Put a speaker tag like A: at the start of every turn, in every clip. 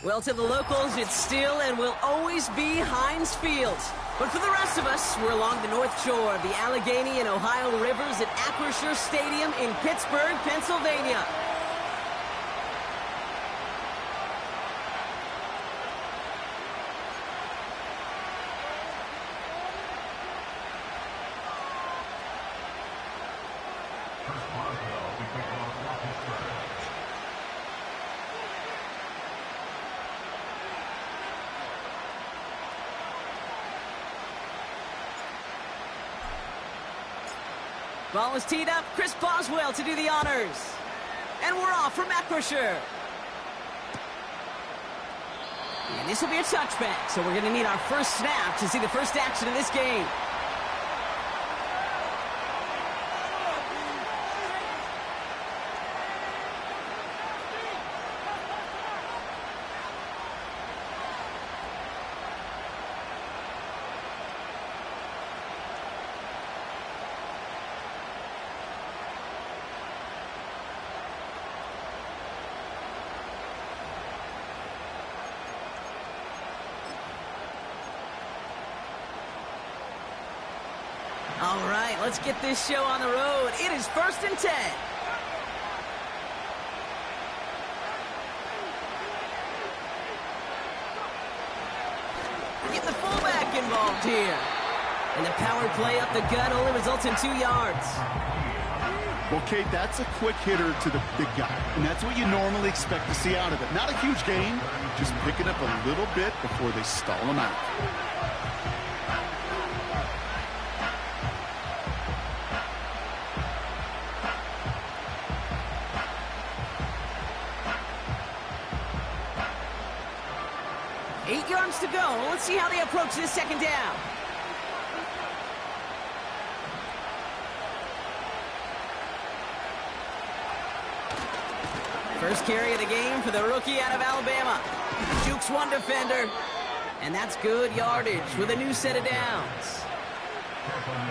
A: Well, to the locals, it's still and will always be Heinz Field. But for the rest of us, we're along the North Shore of the Allegheny and Ohio Rivers at Acrisure Stadium in Pittsburgh, Pennsylvania. Ball is teed up. Chris Boswell to do the honors. And we're off from Acrisure. And this will be a touchback, so we're going to need our first snap to see the first action of this game. All right, let's get this show on the road. It is 1st and 10. Get the fullback involved here. And the power play up the gut only results in 2 yards.
B: Well, Kate, that's a quick hitter to the big guy. And that's what you normally expect to see out of it. Not a huge gain, just picking up a little bit before they stall him out.
A: To go. Let's see how they approach this second down. First carry of the game for the rookie out of Alabama. Jukes one defender. And that's good yardage with a new set of downs.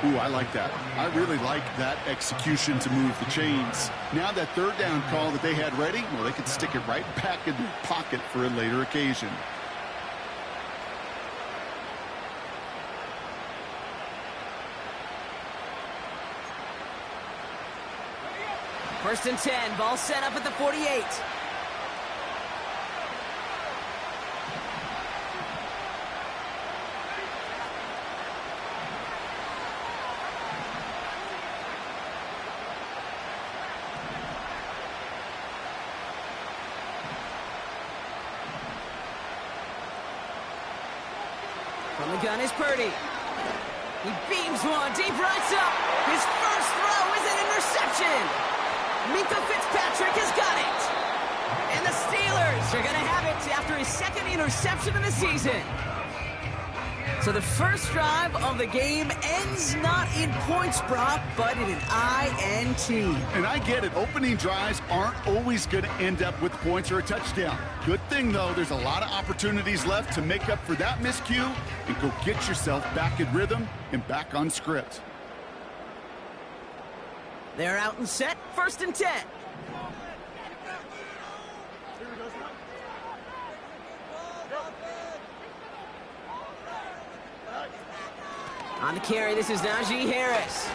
B: Ooh, I like that. I really like that execution to move the chains. Now that third down call that they had ready, well, they could stick it right back in their pocket for a later occasion.
A: First and 10, ball set up at the 48. From the gun is Purdy. He beams one deep right up. His first throw is an interception. Minka Fitzpatrick has got it. And the Steelers are going to have it after his second interception of the season. So the first drive of the game ends not in points, Brock, but in an INT.
B: And I get it. Opening drives aren't always going to end up with points or a touchdown. Good thing, though, there's a lot of opportunities left to make up for that miscue and go get yourself back in rhythm and back on script.
A: They're out and set. First and 10. On the carry, this is Najee Harris.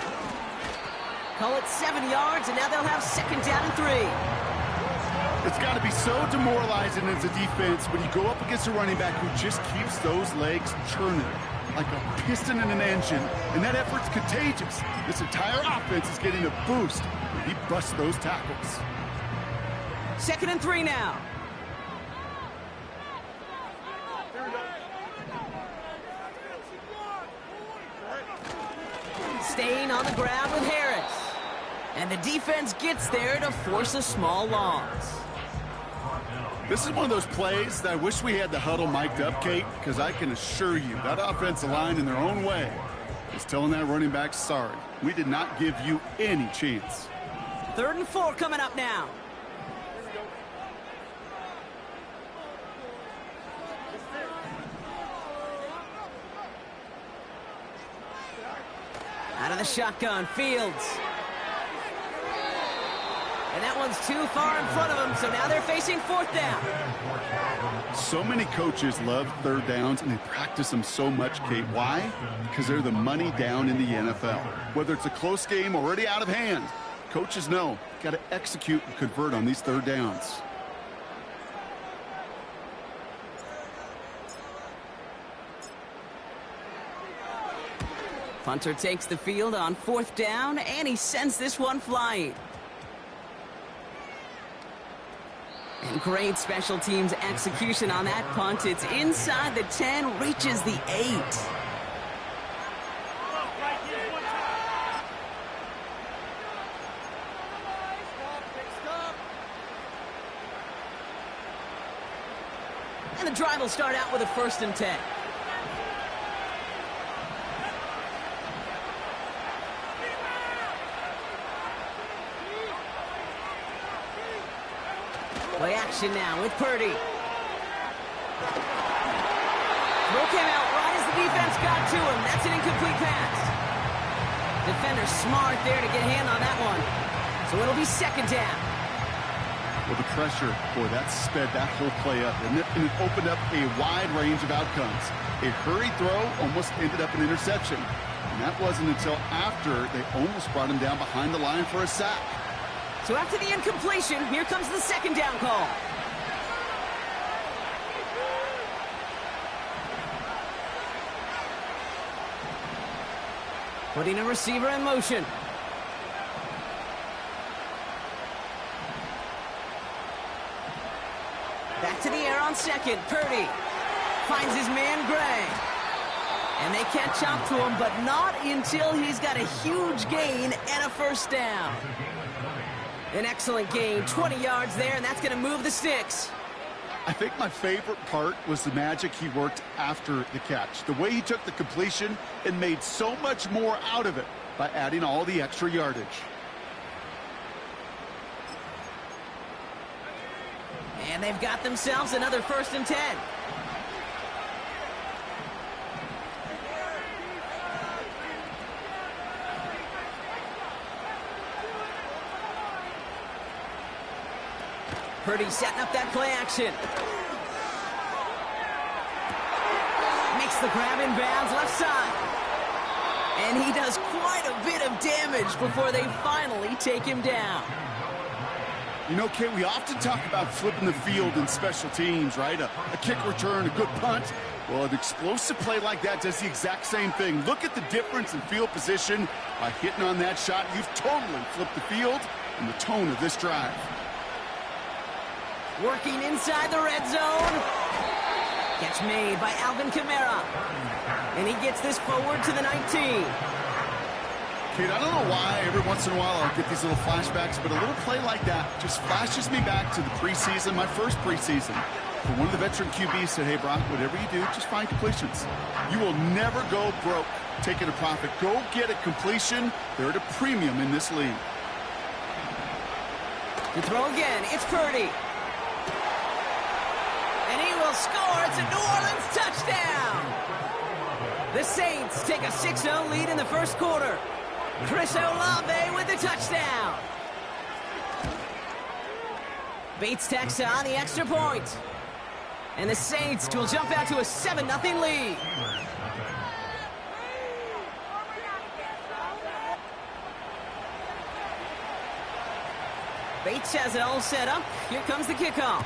A: Call it 7 yards, and now they'll have second down and 3.
B: It's got to be so demoralizing as a defense when you go up against a running back who just keeps those legs churning like a piston in an engine, and that effort's contagious. This entire offense is getting a boost when he busts those tackles.
A: Second and 3 now. Staying on the ground with Harris. And the defense gets there to force a small loss.
B: This is one of those plays that I wish we had the huddle mic'd up, Kate, because I can assure you that offensive line in their own way is telling that running back, sorry, we did not give you any chance.
A: 3rd and 4 coming up now. Out of the shotgun, Fields. And And that one's too far in front of them, so now they're facing fourth down.
B: So many coaches love third downs, and they practice them so much, Kate. Why? Because they're the money down in the NFL. Whether it's a close game already out of hand, coaches know, got to execute and convert on these third downs.
A: Punter takes the field on fourth down, and he sends this one flying. And great special teams execution on that punt. It's inside the 10, reaches the 8. And the drive will start out with a 1st and 10. Play action now with Purdy. Throw came out right as the defense got to him. That's an incomplete pass. Defender smart there to get a hand on that one. So it'll be 2nd down.
B: Well, the pressure, boy, that sped that whole play up, and it opened up a wide range of outcomes. A hurried throw almost ended up an interception. And that wasn't until after they almost brought him down behind the line for a sack.
A: So after the incompletion, here comes the 2nd down call. Putting a receiver in motion. Back to the air on 2nd. Purdy finds his man Gray. And they catch up to him, but not until he's got a huge gain and a 1st down. An excellent gain, 20 yards there, and that's going to move the sticks.
B: I think my favorite part was the magic he worked after the catch. The way he took the completion and made so much more out of it by adding all the extra yardage.
A: And they've got themselves another 1st and 10. Purdy setting up that play action. Makes the grab in bounds left side. And he does quite a bit of damage before they finally take him down.
B: You know, Kate, we often talk about flipping the field in special teams, right? A kick return, a good punt. Well, an explosive play like that does the exact same thing. Look at the difference in field position. By hitting on that shot, you've totally flipped the field and the tone of this drive.
A: Working inside the red zone. Catch made by Alvin Kamara. And he gets this forward to the 19.
B: Kate, I don't know why every once in a while I'll get these little flashbacks, but a little play like that just flashes me back to the preseason, my first preseason. For one of the veteran QBs said, hey, Brock, whatever you do, just find completions. You will never go broke taking a profit. Go get a completion. They're at a premium in this league.
A: To throw again, it's Purdy. And he will score. It's a New Orleans touchdown. The Saints take a 6-0 lead in the first quarter. Chris Olave with the touchdown. Bates tacks on the extra point. And the Saints will jump out to a 7-0 lead. Bates has it all set up. Here comes the kickoff.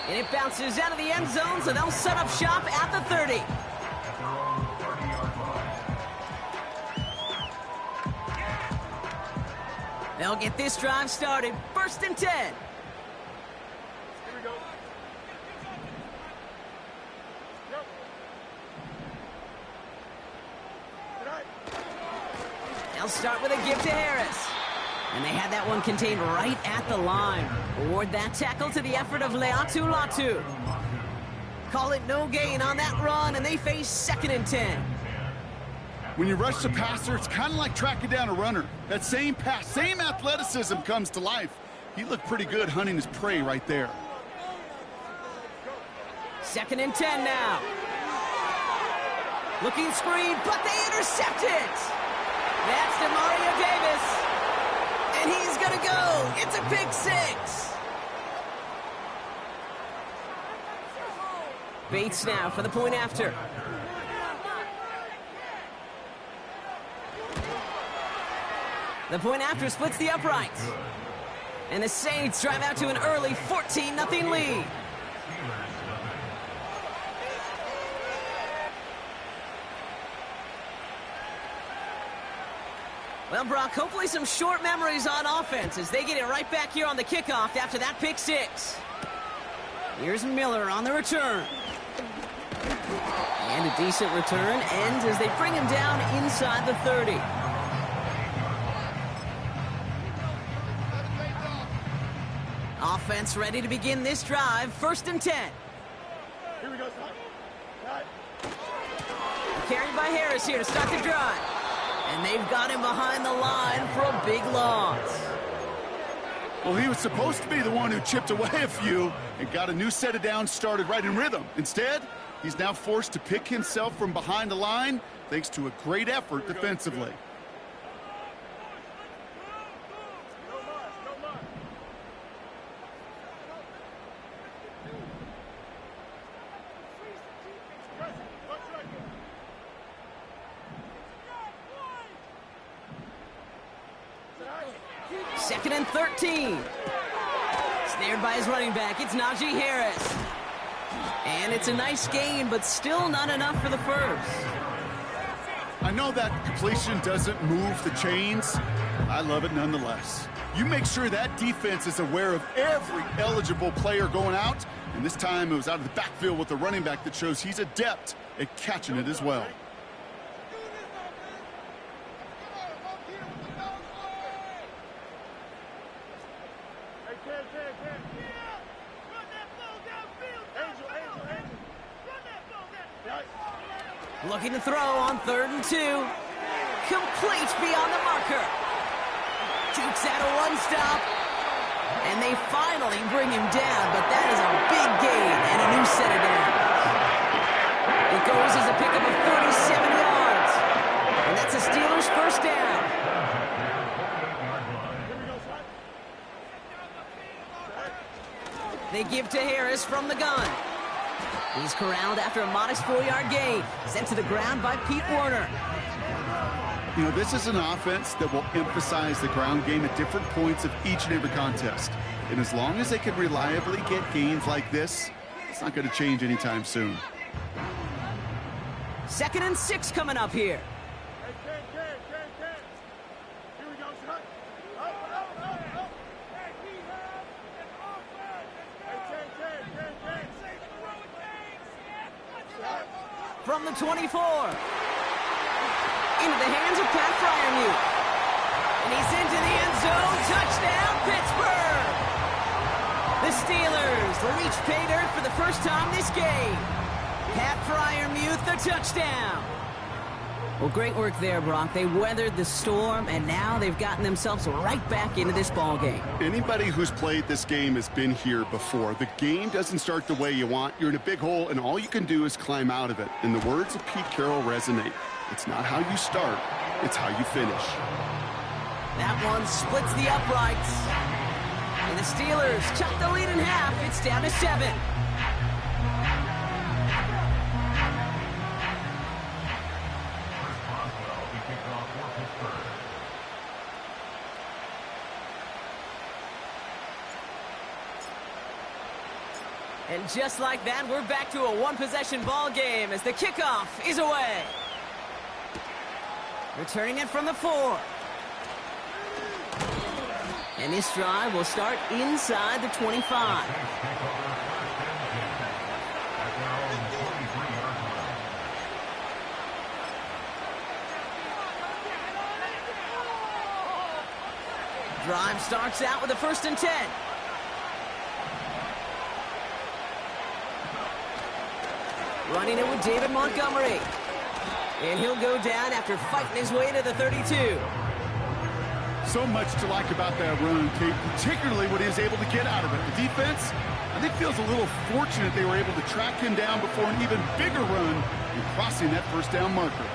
A: And it bounces out of the end zone, so they'll set up shop at the 30. They'll get this drive started. 1st and 10.
B: Here we go.
A: They'll start with a give to Harris. And they had that one contained right at the line. Award that tackle to the effort of Leatu Latu. Call it no gain on that run, and they face 2nd and 10.
B: When you rush the passer, it's kind of like tracking down a runner. That same pass, same athleticism comes to life. He looked pretty good hunting his prey right there.
A: 2nd and 10 now. Looking screen, but they intercept it. That's DeMario Davis. And he's going to go. It's a pick six. Bates now for the point after. The point after splits the uprights. And the Saints drive out to an early 14-0 lead. Well, Brock, hopefully some short memories on offense as they get it right back here on the kickoff after that pick six. Here's Miller on the return. And a decent return ends as they bring him down inside the 30. Offense ready to begin this drive. 1st and 10.
B: Here we go, son.
A: Carried by Harris here to start the drive. And they've got him behind the line for a big loss.
B: Well, he was supposed to be the one who chipped away a few and got a new set of downs started right in rhythm. Instead, he's now forced to pick himself from behind the line thanks to a great effort defensively.
A: Second and 13. Snared by his running back, it's Najee Harris. And it's a nice gain, but still not enough for the first.
B: I know that completion doesn't move the chains. I love it nonetheless. You make sure that defense is aware of every eligible player going out, and this time it was out of the backfield with the running back that shows he's adept at catching it as well.
A: Looking to throw on 3rd and 2. Complete beyond the marker. Keeps out a one-stop. And they finally bring him down, but that is a big gain and a new set of downs. It goes as a pickup of 37 yards. And that's a Steelers first down. They give to Harris from the gun. He's corralled after a modest 4-yard gain. Sent to the ground by Pete Werner.
B: You know, this is an offense that will emphasize the ground game at different points of each and every contest. And as long as they can reliably get gains like this, it's not going to change anytime soon.
A: 2nd and 6 coming up here. From the 24. Into the hands of Pat Fryermuth. And he's into the end zone. Touchdown, Pittsburgh! The Steelers reach pay dirt for the first time this game. Pat Fryermuth, the touchdown. Well, great work there, Brock. They weathered the storm, and now they've gotten themselves right back into this ball game.
B: Anybody who's played this game has been here before. The game doesn't start the way you want. You're in a big hole, and all you can do is climb out of it. And the words of Pete Carroll resonate. It's not how you start, it's how you finish.
A: That one splits the uprights. And the Steelers chop the lead in half. It's down to 7. And just like that, we're back to a one-possession ball game as the kickoff is away. Returning it from the 4. And this drive will start inside the 25. Drive starts out with a 1st and 10. Running it with David Montgomery. And he'll go down after fighting his way to the 32.
B: So much to like about that run, Kate, particularly what he was able to get out of it. The defense, I think, feels a little fortunate they were able to track him down before an even bigger run and crossing that 1st down marker.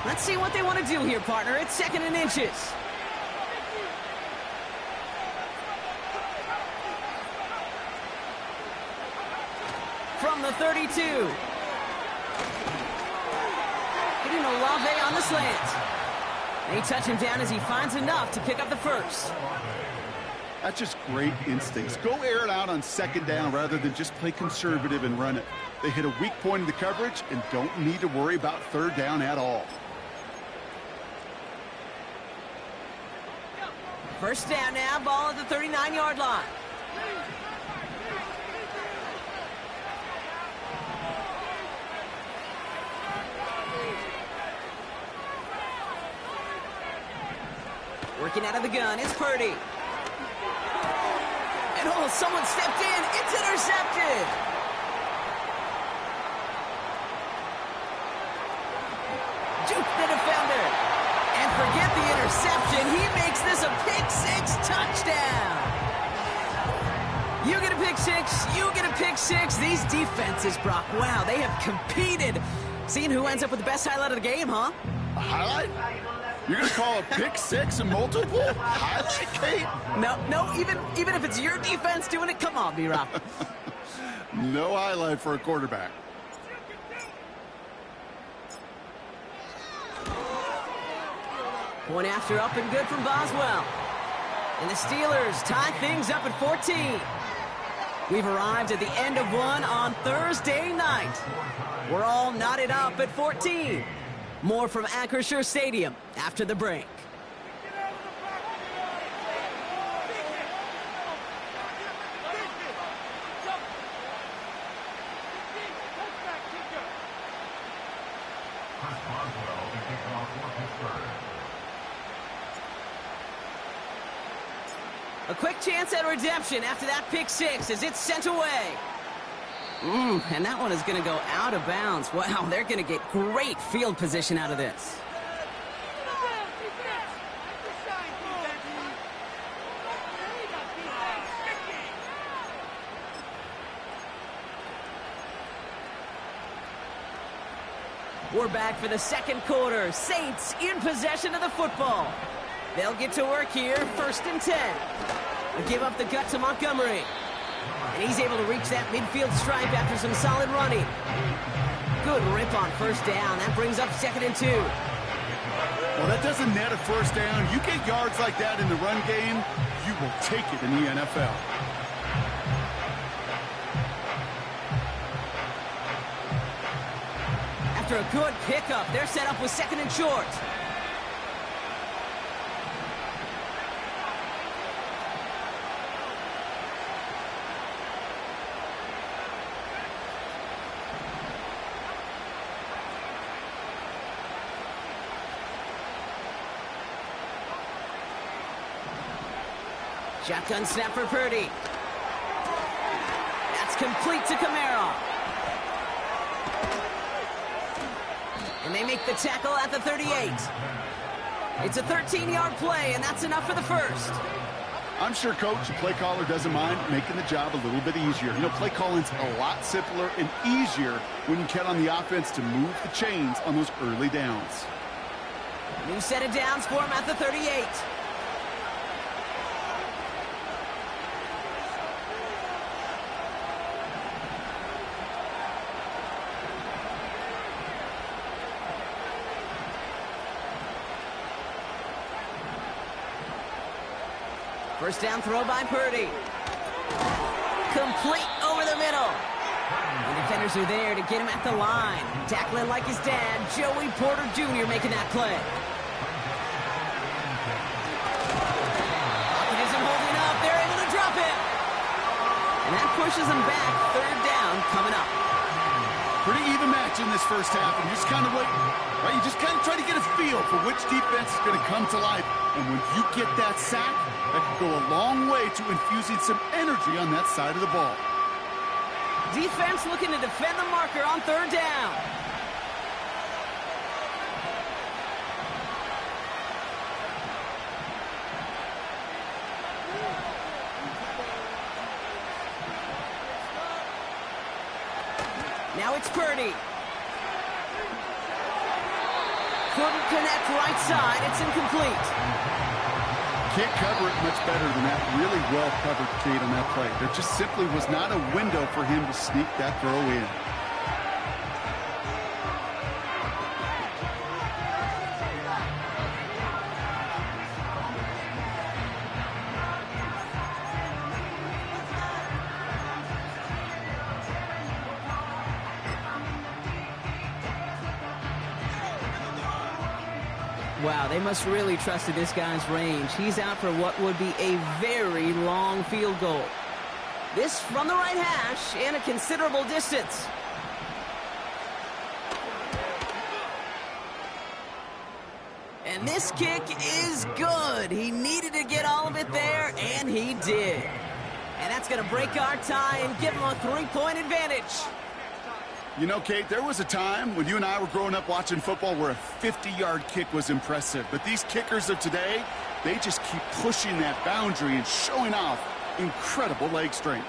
A: Let's see what they want to do here, partner. It's 2nd and inches. From the 32. Hitting Olave on the slant. They touch him down as he finds enough to pick up the first.
B: That's just great instincts. Go air it out on 2nd down rather than just play conservative and run it. They hit a weak point in the coverage and don't need to worry about 3rd down at all.
A: First down now, ball at the 39-yard line. Working out of the gun, it's Purdy. And oh, someone stepped in. It's intercepted. Juke the defender. And forget the interception. He makes this a pick-6 touchdown. You get a pick-6. You get a pick-6. These defenses, Brock, wow, they have competed. Seeing who ends up with the best highlight of the game, huh?
B: A highlight? You're going to call a pick-6 a multiple? Highlight, Kate?
A: No, even if it's your defense doing it, come on, B-Rob.
B: No highlight for a quarterback.
A: Point after up and good from Boswell. And the Steelers tie things up at 14. We've arrived at the end of one on Thursday night. We're all knotted up at 14. More from Acrisure Stadium after the break. A quick chance at redemption after that pick-6 as it's sent away. And that one is going to go out of bounds. Wow, they're going to get great field position out of this. We're back for the 2nd quarter. Saints in possession of the football. They'll get to work here, 1st and 10. They give up the gut to Montgomery. And he's able to reach that midfield stripe after some solid running. Good rip on 1st down. That brings up 2nd and 2.
B: Well, that doesn't net a 1st down. You get yards like that in the run game, you will take it in the NFL.
A: After a good pickup, they're set up with 2nd and short. Shotgun snap for Purdy. That's complete to Camaro. And they make the tackle at the 38. It's a 13-yard play, and that's enough for the first.
B: I'm sure, Coach, the play caller doesn't mind making the job a little bit easier. You know, play calling's a lot simpler and easier when you count on the offense to move the chains on those early downs.
A: New set of downs for him at the 38. First down throw by Purdy. Complete over the middle. The defenders are there to get him at the line. Tackling like his dad, Joey Porter Jr. making that play. Pocket isn't holding up. They're able to drop it. And that pushes him back. 3rd down coming up.
B: Pretty even match in this first half, and you just kind of wait, right? You just kind of try to get a feel for which defense is going to come to life. And when you get that sack, that can go a long way to infusing some energy on that side of the ball.
A: Defense looking to defend the marker on 3rd down. Now it's Purdy. couldn't connect right side. It's incomplete.
B: Can't cover it much better than that. Really well covered, Kate, on that play. There just simply was not a window for him to sneak that throw in.
A: Wow, they must really trusted this guy's range. He's out for what would be a very long field goal. This from the right hash and a considerable distance. And this kick is good. He needed to get all of it there, and he did. And that's going to break our tie and give him a 3-point advantage.
B: You know, Kate, there was a time when you and I were growing up watching football where a 50-yard kick was impressive. But these kickers of today, they just keep pushing that boundary and showing off incredible leg strength.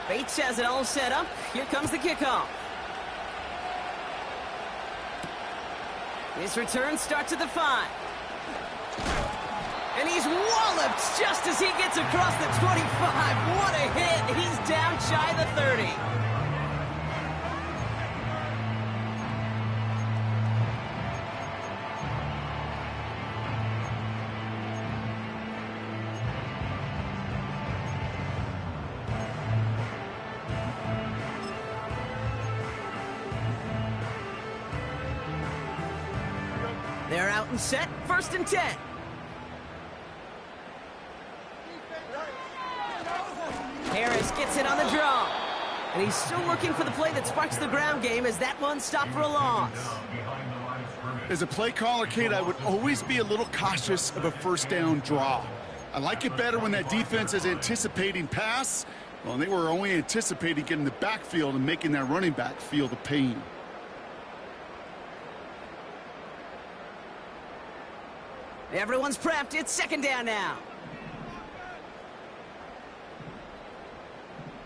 A: Bates has it all set up. Here comes the kickoff. His return starts at the 5. And he's walloped just as he gets across the 25. What a hit. He's down shy of the 30. They're out and set, 1st and 10. Harris gets it on the draw. And he's still looking for the play that sparks the ground game as that one stopped for a loss.
B: As a play caller, Kate, I would always be a little cautious of a 1st down draw. I like it better when that defense is anticipating pass. Well, they were only anticipating getting the backfield and making that running back feel the pain.
A: Everyone's prepped. It's 2nd down now.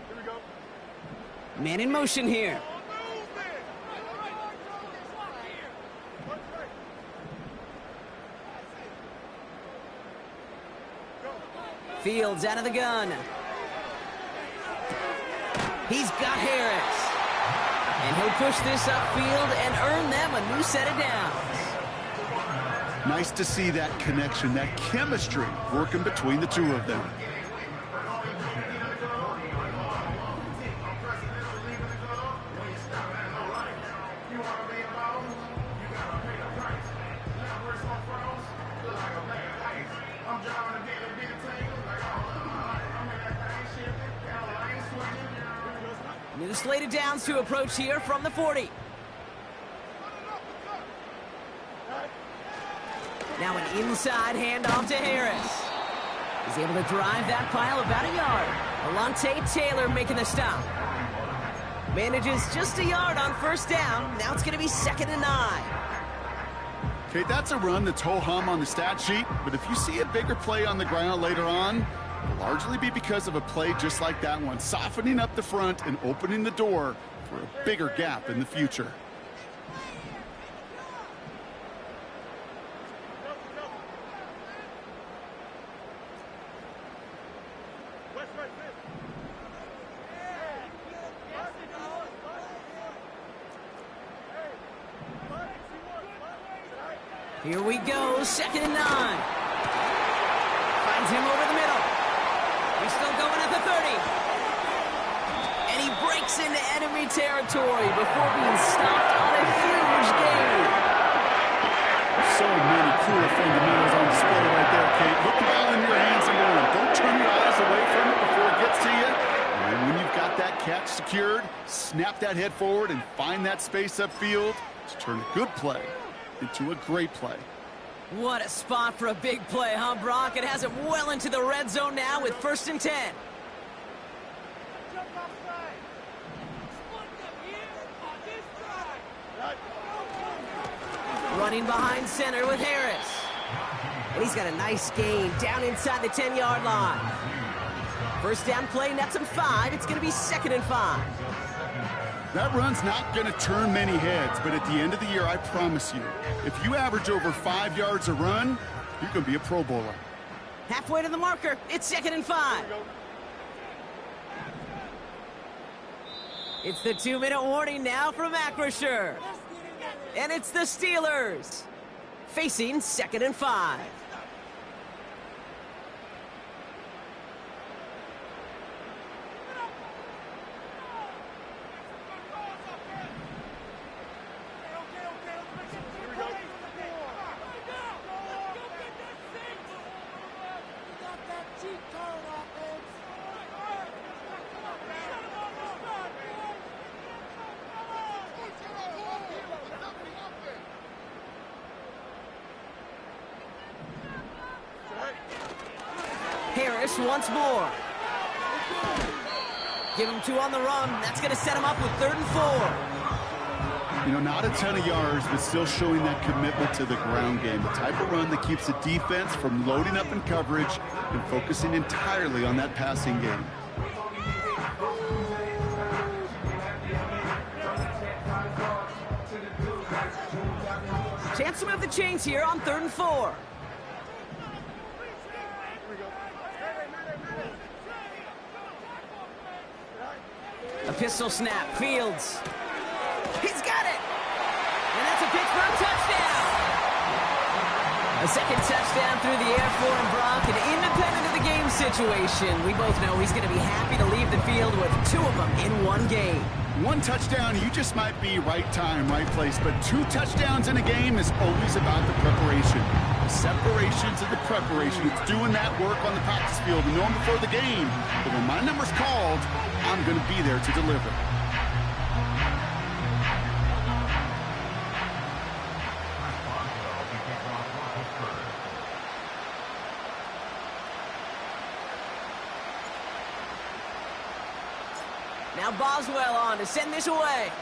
B: Here we go.
A: Man in motion here. Fields out of the gun. He's got Harris. And he'll push this upfield and earn them a new set of downs.
B: Nice to see that connection, that chemistry working between the two of them.
A: New slated downs to approach here from the 40. Now an inside handoff to Harris. He's able to drive that pile about a yard. Alontae Taylor making the stop. Manages just a yard on 1st down. Now it's going to be 2nd and 9.
B: Okay, that's a run that's ho-hum on the stat sheet, but if you see a bigger play on the ground later on, it'll largely be because of a play just like that one, softening up the front and opening the door for a bigger gap in the future.
A: Here we go, 2nd and 9. Finds him over the middle. He's still going at the 30. And he breaks into enemy territory before being stopped on a huge gain.
B: So many cool fundamentals on display right there, Kate. Look the ball in your hands and run. Don't turn your eyes away from it before it gets to you. And when you've got that catch secured, snap that head forward and find that space upfield to turn a good play into a great play.
A: What a spot for a big play, huh, Brock? It has it well into the red zone now with 1st and 10. Running behind center with Harris. And he's got a nice gain down inside the 10-yard line. 1st down play, nets him 5. It's going to be 2nd and 5.
B: That run's not going to turn many heads, but at the end of the year, I promise you, if you average over 5 yards a run, you're going to be a Pro Bowler.
A: Halfway to the marker. It's 2nd and 5. It's the 2-minute warning now from Acrisure. And it's the Steelers facing 2nd and 5. Harris once more. Give him 2 on the run. That's going to set him up with 3rd and 4.
B: You know, not a ton of yards, but still showing that commitment to the ground game. The type of run that keeps the defense from loading up in coverage and focusing entirely on that passing game.
A: Chance to move the chains here on 3rd and 4. A pistol snap. Fields. He's got it! And that's a Pittsburgh touchdown! A second touchdown through the air for him, Brock, and independent of the game situation. We both know he's going to be happy to leave the field with 2 of them in one game.
B: 1 touchdown, you just might be right time, right place, but 2 touchdowns in a game is always about the preparation. The separation to the preparation. It's doing that work on the practice field and knowing before the game that when my number's called, I'm going to be there to deliver.
A: Now Boswell on to send this away.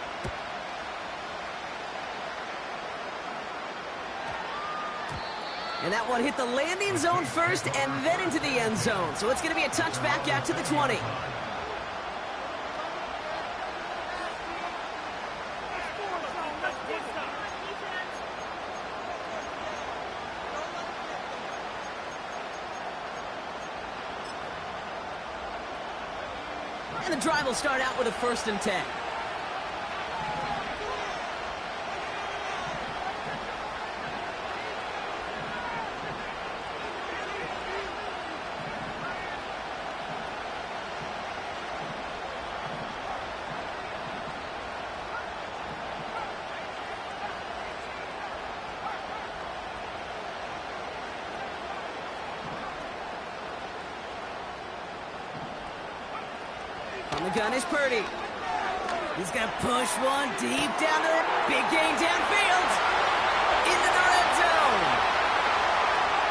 A: And that one hit the landing zone first and then into the end zone. So it's going to be a touchback out to the 20. And the drive will start out with a 1st and 10. On the gun is Purdy. He's going to push one deep down the big game downfield. Into the red zone.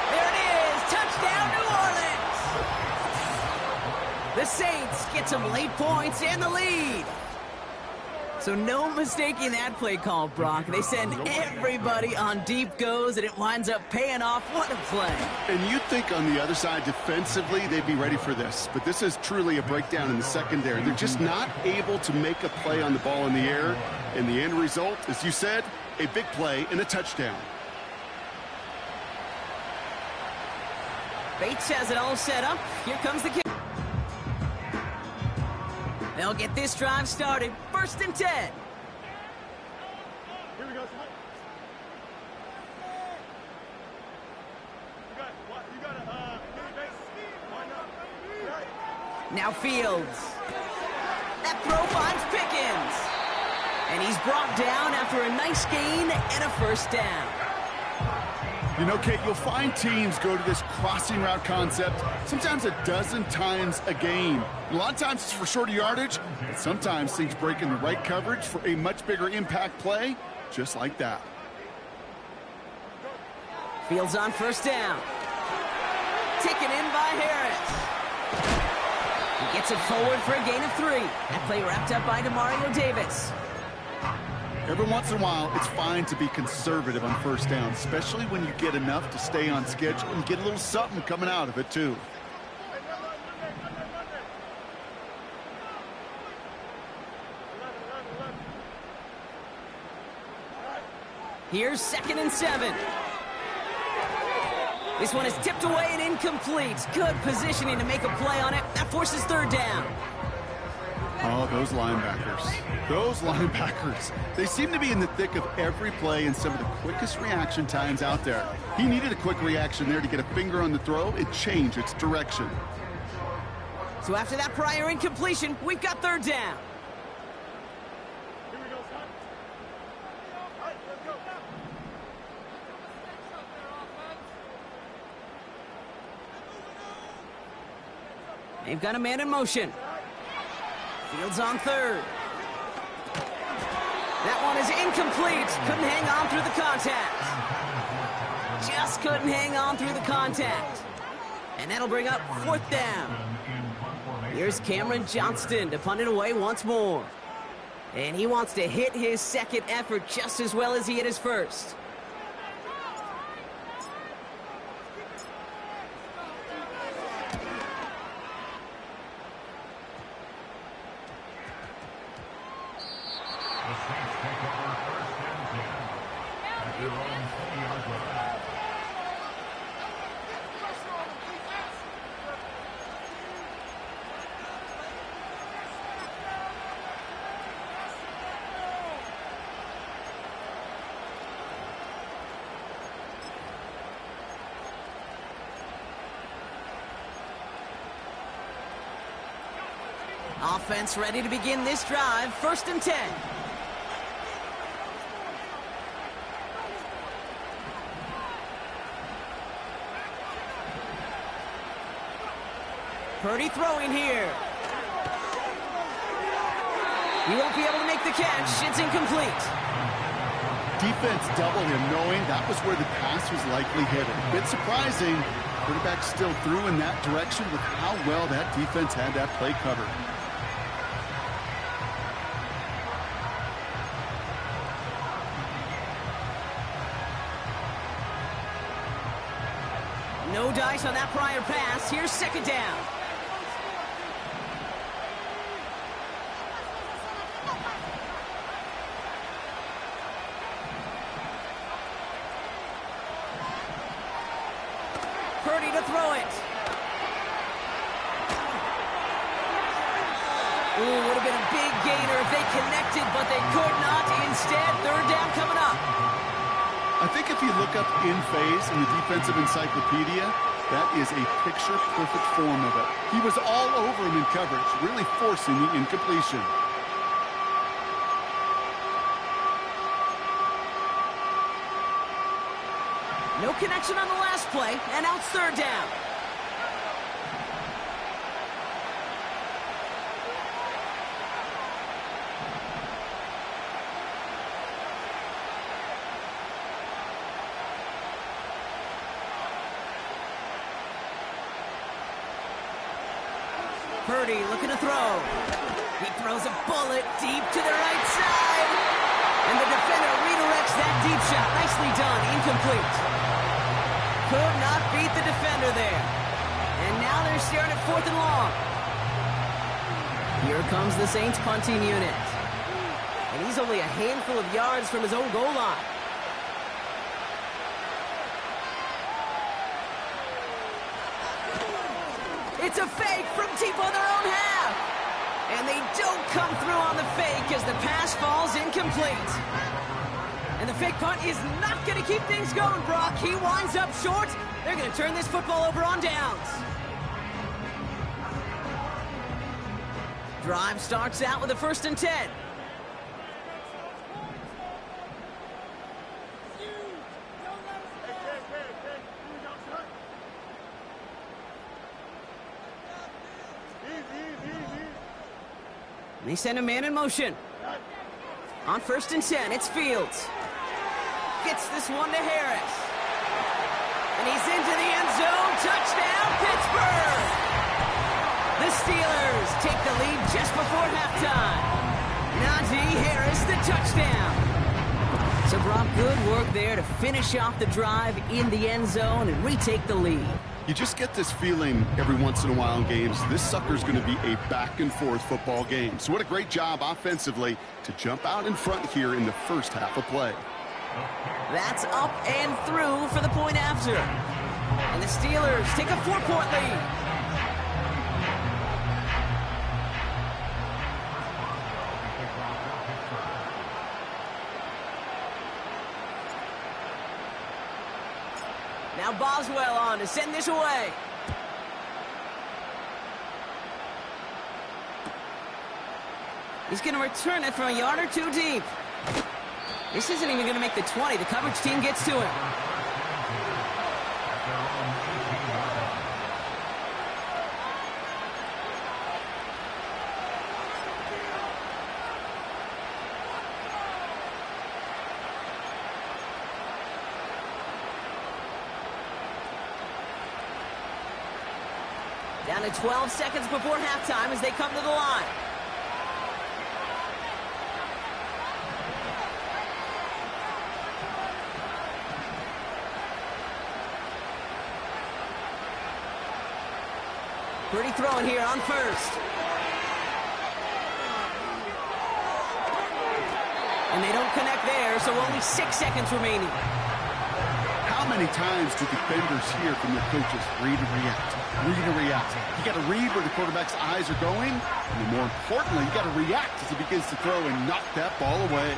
A: There it is. Touchdown, New Orleans. The Saints get some late points and the lead. So no mistaking that play call, Brock. They send everybody on deep goes, and it winds up paying off. What a play.
B: And you'd think on the other side, defensively, they'd be ready for this. But this is truly a breakdown in the secondary. They're just not able to make a play on the ball in the air. And the end result, as you said, a big play and a touchdown.
A: Bates has it all set up. Here comes the kick. They'll get this drive started. 1st and 10.
C: Here we go.
A: Now Fields. That throw finds Pickens. And he's brought down after a nice gain and a 1st down.
B: You know, Kate, you'll find teams go to this crossing route concept sometimes a dozen times a game. A lot of times it's for shorter yardage, but sometimes things break in the right coverage for a much bigger impact play, just like that.
A: Fields on 1st down. Taken in by Harris. He gets it forward for a gain of 3. That play wrapped up by Demario Davis.
B: Every once in a while, it's fine to be conservative on 1st down, especially when you get enough to stay on schedule and get a little something coming out of it, too.
A: Here's 2nd and 7. This one is tipped away and incomplete. Good positioning to make a play on it. That forces 3rd down.
B: Oh, those linebackers. Those linebackers. They seem to be in the thick of every play and some of the quickest reaction times out there. He needed a quick reaction there to get a finger on the throw and change its direction.
A: So after that prior incompletion, we've got 3rd down. They've got a man in motion. Fields on 3rd. That one is incomplete. Couldn't hang on through the contact. Just couldn't hang on through the contact. And that'll bring up 4th down. Here's Cameron Johnston to punt it away once more. And he wants to hit his 2nd effort just as well as he hit his 1st. Offense ready to begin this drive. 1st and 10. Purdy throwing here. He won't be able to make the catch. It's incomplete.
B: Defense doubled him, knowing that was where the pass was likely headed. A bit surprising. Quarterback still threw in that direction with how well that defense had that play covered.
A: No dice on that prior pass. Here's 2nd down. Purdy to throw it. Ooh, would have been a big gainer if they connected, but they could not. Instead, 3rd down coming up.
B: I think if you look up in phase in the defensive encyclopedia, that is a picture-perfect form of it. He was all over him in coverage, really forcing the incompletion.
A: No connection on the last play, and now it's 3rd down. Purdy looking to throw. He throws a bullet deep to the right side. And the defender redirects that deep shot. Nicely done. Incomplete. Could not beat the defender there. And now they're staring at 4th and long. Here comes the Saints punting unit. And he's only a handful of yards from his own goal line. It's a fake from deep on their own half. And they don't come through on the fake as the pass falls incomplete. And the fake punt is not going to keep things going, Brock. He winds up short. They're going to turn this football over on downs. Drive starts out with a 1st and 10. They send a man in motion. On 1st and 10, it's Fields. Gets this one to Harris. And he's into the end zone. Touchdown, Pittsburgh! The Steelers take the lead just before halftime. Najee Harris, the touchdown. So, Brock, good work there to finish off the drive in the end zone and retake the lead.
B: You just get this feeling every once in a while in games, this sucker's going to be a back-and-forth football game. So what a great job offensively to jump out in front here in the first half of play.
A: That's up and through for the point after. And the Steelers take a 4-point lead. Now Boswell on to send this away. He's going to return it from a yard or two deep. This isn't even going to make the 20. The coverage team gets to him. Down to 12 seconds before halftime as they come to the line. Pretty throwing here on first. And they don't connect there, so only 6 seconds remaining.
B: How many times do defenders hear from their coaches, read and react, read and react? You got to read where the quarterback's eyes are going, and then more importantly, you got to react as he begins to throw and knock that ball away.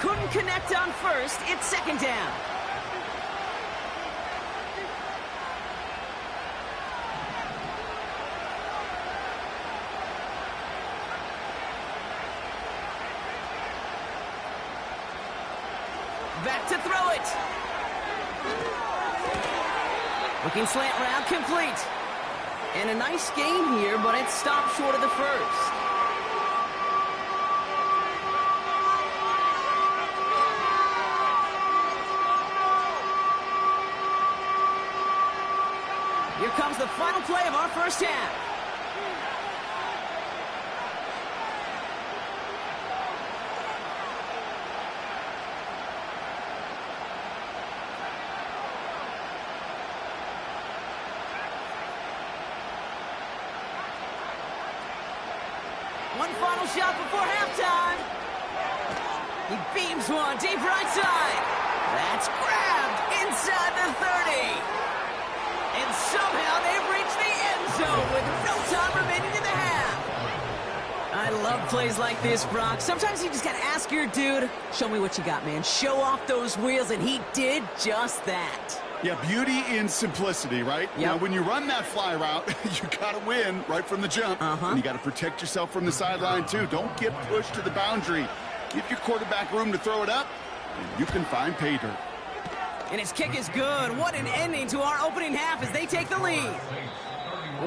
A: Couldn't connect on first. It's second down. Back to throw it. Looking slant route, complete. And a nice gain here, but it stopped short of the first. Here comes the final play of our first half. One final shot before halftime. He beams one deep right side. That's grabbed inside the 30. And somehow they've reached the end zone with no time remaining in the half. I love plays like this, Brock. Sometimes you just got to ask your dude, show me what you got, man. Show off those wheels, and he did just that.
B: Yeah, beauty in simplicity, right?
A: Yep.
B: Now, when you run that fly route, you got to win right from the jump. And you got to protect yourself from the sideline, too. Don't get pushed to the boundary. Give your quarterback room to throw it up, and you can find pay dirt.
A: And his kick is good. What an ending to our opening half as they take the lead.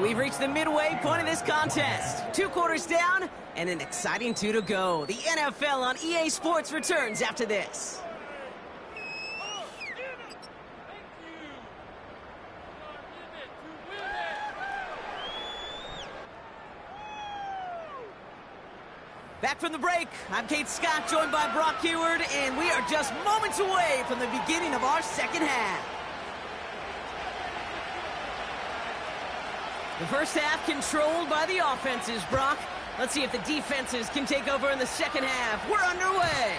A: We've reached the midway point of this contest. 2 quarters down and an exciting 2 to go. The NFL on EA Sports returns after this. Back from the break, I'm Kate Scott, joined by Brock Heward, and we are just moments away from the beginning of our second half. The first half controlled by the offenses, Brock. Let's see if the defenses can take over in the second half. We're underway.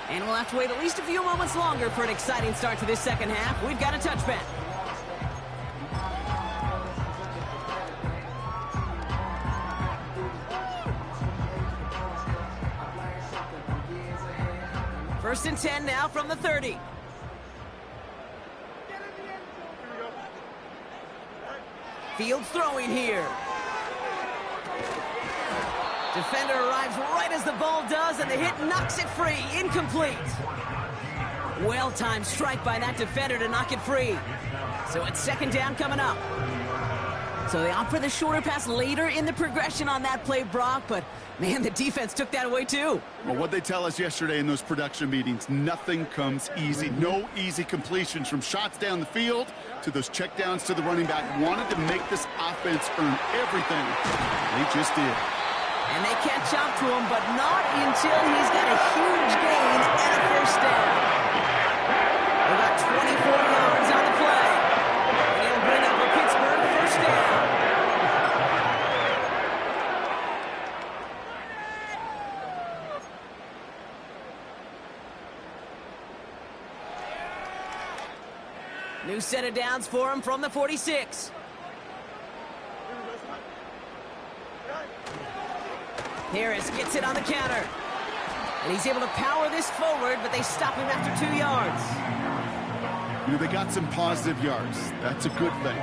A: And we'll have to wait at least a few moments longer for an exciting start to this second half. We've got a touchback. First and 10 now from the 30. Fields throwing here. Defender arrives right as the ball does, and the hit knocks it free. Incomplete. Well-timed strike by that defender to knock it free. So it's second down coming up. So they opt for the shorter pass later in the progression on that play, Brock, but man, the defense took that away too.
B: Well, what they tell us yesterday in those production meetings, nothing comes easy. No easy completions from shots down the field to those checkdowns to the running back. Wanted to make this offense earn everything. They just did.
A: And they catch up to him, but not until he's got a huge gain and a first down. They got 24 yards on the play. And he'll bring up a Pittsburgh first down. New set of downs for him from the 46. Harris gets it on the counter. And he's able to power this forward, but they stop him after 2 yards.
B: You know, they got some positive yards. That's a good thing.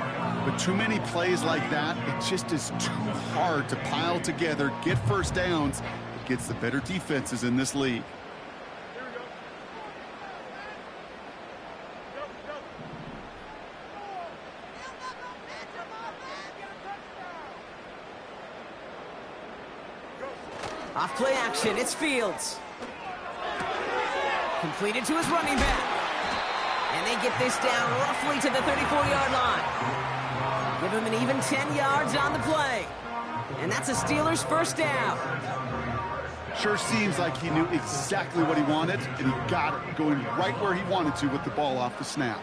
B: But too many plays like that, it just is too hard to pile together, get first downs against the better defenses in this league.
A: Off play action, it's Fields. Completed to his running back. And they get this down roughly to the 34-yard line. Give him an even 10 yards on the play. And that's a Steelers first down.
B: Sure seems like he knew exactly what he wanted, and he got it, going right where he wanted to with the ball off the snap.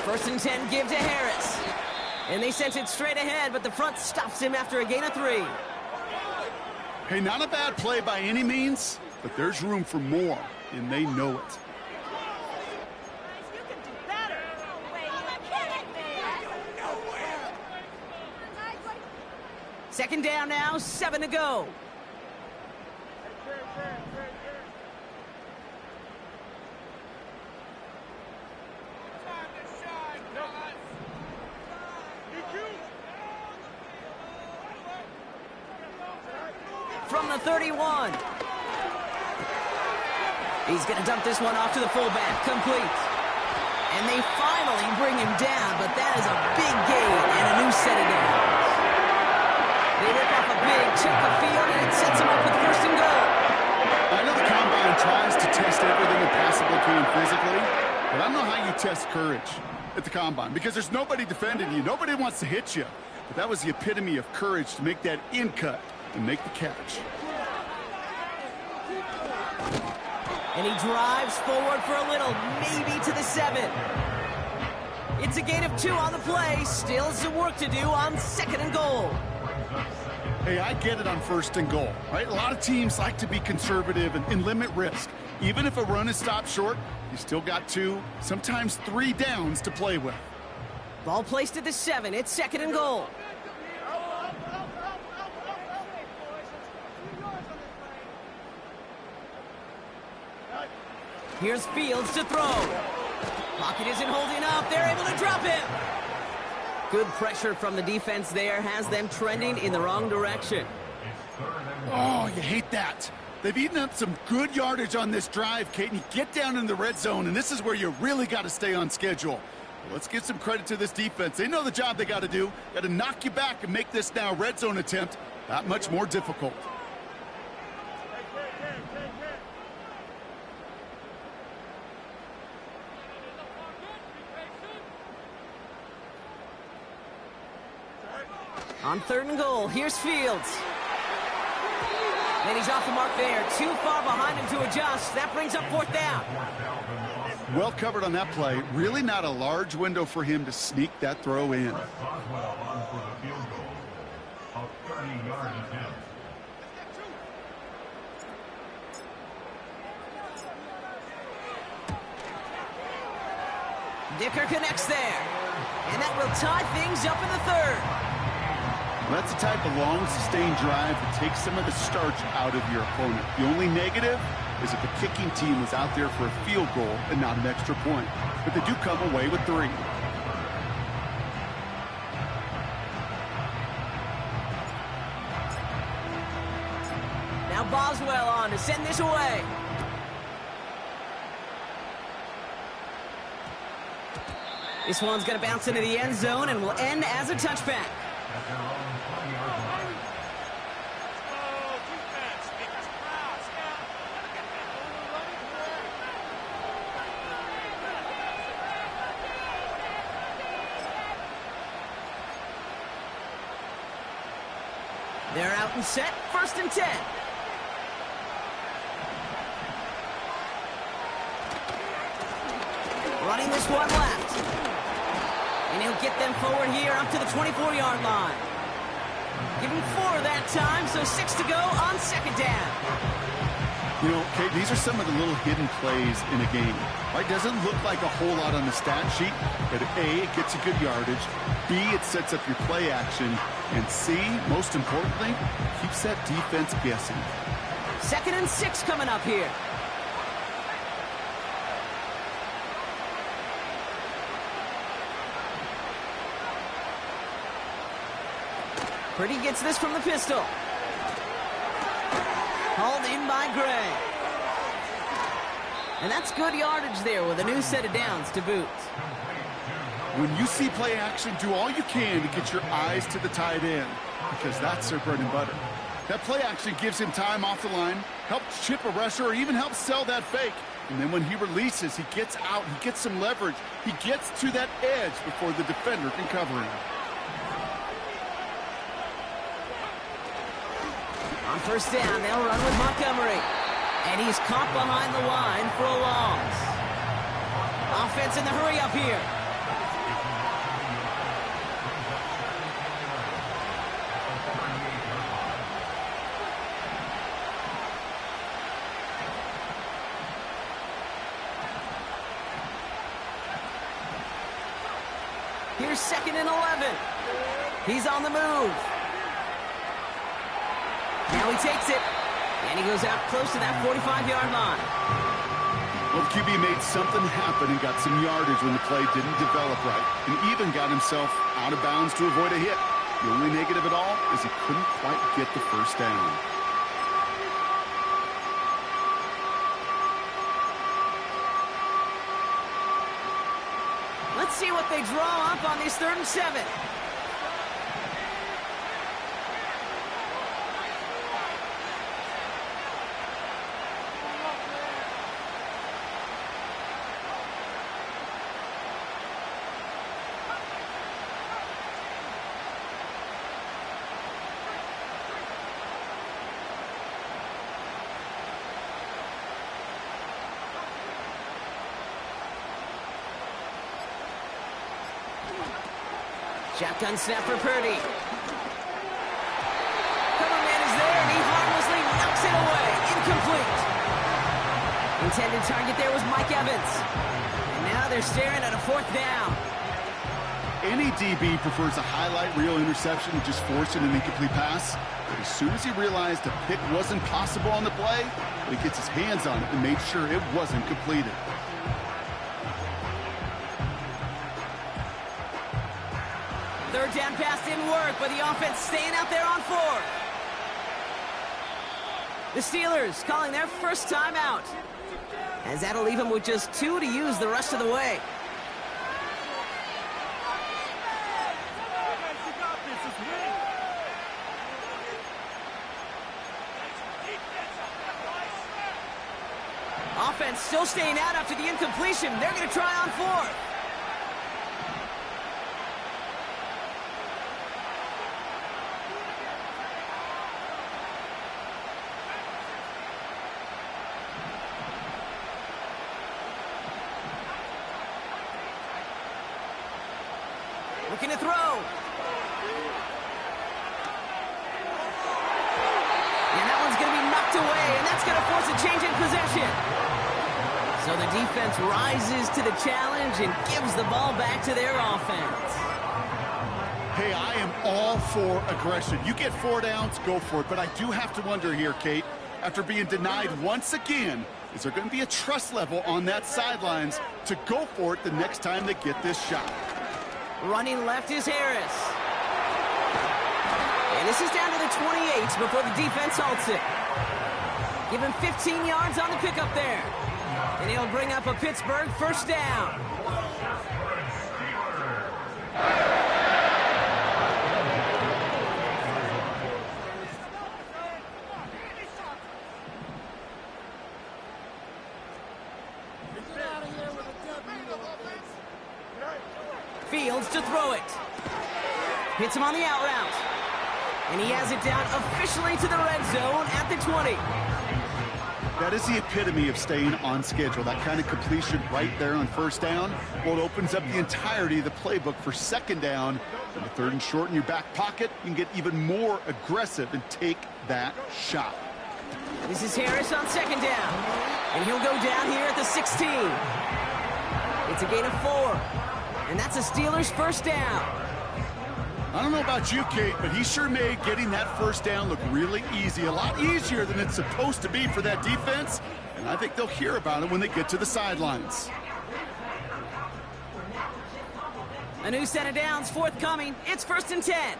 A: First and 10 give to Harris. And they sent it straight ahead, but the front stops him after a gain of 3.
B: Hey, not a bad play by any means, but there's room for more, and they know it.
A: Second down now, 7 to go. From the 31. He's going to dump this one off to the fullback. Complete. And they finally bring him down, but that is a big gain and a new set of downs. They rip off a big chunk of field, and it sets him up with first and goal.
B: I know the Combine tries to test everything it possibly can physically, but I don't know how you test courage at the Combine, because there's nobody defending you. Nobody wants to hit you. But that was the epitome of courage to make that in cut and make the catch.
A: And he drives forward for a little, maybe to the 7. It's a gain of 2 on the play. Still some work to do on second and goal.
B: Hey, I get it on first and goal, right? A lot of teams like to be conservative and limit risk. Even if a run is stopped short, you still got 2, sometimes 3 downs to play with.
A: Ball placed at the 7. It's second and goal. Here's Fields to throw. Pocket isn't holding up. They're able to drop him. Good pressure from the defense there has them trending in the wrong direction.
B: Oh, you hate that. They've eaten up some good yardage on this drive, Kate, and you get down in the red zone, and this is where you really got to stay on schedule. Well, let's give some credit to this defense. They know the job they got to do. Got to knock you back and make this now red zone attempt that much more difficult.
A: On third and goal, here's Fields. And he's off the mark there. Too far behind him to adjust. That brings up fourth down.
B: Well covered on that play. Really not a large window for him to sneak that throw in.
A: Dicker connects there. And that will tie things up in the third.
B: That's the type of long, sustained drive that takes some of the starch out of your opponent. The only negative is that the kicking team was out there for a field goal and not an extra point. But they do come away with 3.
A: Now Boswell on to send this away. This one's going to bounce into the end zone and will end as a touchback. They're out and set, 1st and 10. Running this one left. And he'll get them forward here up to the 24-yard line. Give him 4 that time, so 6 to go on 2nd down.
B: You know, Kate, these are some of the little hidden plays in a game. Right? Doesn't look like a whole lot on the stat sheet, but A, it gets you good yardage. B, it sets up your play action. And C, most importantly, keeps that defense guessing.
A: 2nd and 6 coming up here. Purdy gets this from the pistol. Hauled in by Gray. And that's good yardage there with a new set of downs to boot.
B: When you see play action, do all you can to get your eyes to the tight end, because that's their bread and butter. That play action gives him time off the line, helps chip a rusher, or even helps sell that fake. And then when he releases, he gets out, he gets some leverage. He gets to that edge before the defender can cover him.
A: On 1st down, they'll run with Montgomery. And he's caught behind the line for a loss. Offense in the hurry up here. Here's 2nd and 11. He's on the move. Now he takes it, and he goes out close to that 45-yard line.
B: Well, the QB made something happen and got some yardage when the play didn't develop right, and even got himself out of bounds to avoid a hit. The only negative at all is he couldn't quite get the 1st down.
A: Let's see what they draw up on these 3rd and 7. Shotgun snap for Purdy. Cover man is there, and he harmlessly knocks it away. Incomplete. Intended target there was Mike Evans. And now they're staring at a 4th down.
B: Any DB prefers a highlight reel interception to just forcing an incomplete pass. But as soon as he realized a pick wasn't possible on the play, he gets his hands on it and made sure it wasn't completed.
A: 3rd down pass didn't work, but the offense staying out there on 4th. The Steelers calling their 1st time out, as that'll leave them with just 2 to use the rest of the way. Offense still staying out after the incompletion. They're going to try on 4th. Looking to throw. And that one's going to be knocked away, and that's going to force a change in possession. So the defense rises to the challenge and gives the ball back to their offense.
B: Hey, I am all for aggression. You get 4 downs, go for it. But I do have to wonder here, Kate, after being denied once again, is there going to be a trust level on that sidelines to go for it the next time they get this shot?
A: Running left is Harris. And this is down to the 28 before the defense halts it. Give him 15 yards on the pickup there. And he'll bring up a Pittsburgh 1st down. Fields to throw it. Hits him on the out route. And he has it down officially to the red zone at the 20.
B: That is the epitome of staying on schedule. That kind of completion right there on first down. Well, it opens up the entirety of the playbook for second down. And the third and short in your back pocket, you can get even more aggressive and take that shot.
A: This is Harris on second down. And he'll go down here at the 16. It's a gain of 4. And that's a Steelers first down.
B: I don't know about you, Kate, but he sure made getting that first down look really easy. A lot easier than it's supposed to be for that defense. And I think they'll hear about it when they get to the sidelines.
A: A new set of downs forthcoming. It's 1st and 10.